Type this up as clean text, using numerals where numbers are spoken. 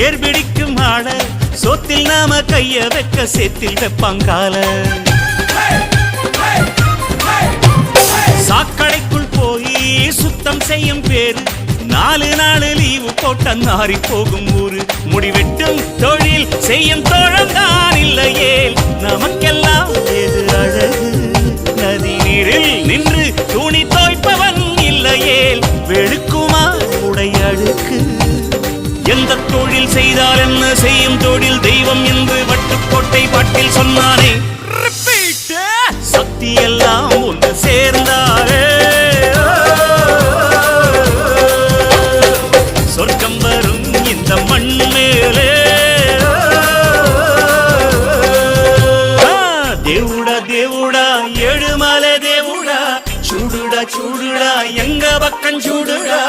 ஏர்பிடிக்கும் ஆள சொத்தில் நாம கைய வைக்க சேத்தில் வெப்பாங்கால சாக்கடைக்குள் போய் சுத்தம் செய்யும் பேரு 4 நாள் லீவு போட்ட நாரி போகும் ஊரு முடிவெட்டும் தொழில் செய்யும் தோழந்தான் இல்லையே நமக்கெல்லாம் எது அழகு நதி நீரில் நின்று துணி தோய்ப்பவன் இல்லையே வெளுக்குமா உடை அழுக்கு எந்த தொழில் செய்தால் என்ன செய்யும் தொழில் தெய்வம் என்று வட்டுக்கோட்டை பாட்டில் சொன்னானே சக்தி எல்லாம் ஒன்று சேர்ந்தாரே சொர்க்கம் வரும் இந்த மண் மேலே தேவுடா தேவுடா ஏழுமலை தேவுடா சூடுடா சூடுடா எங்க பக்கம் சூடுடா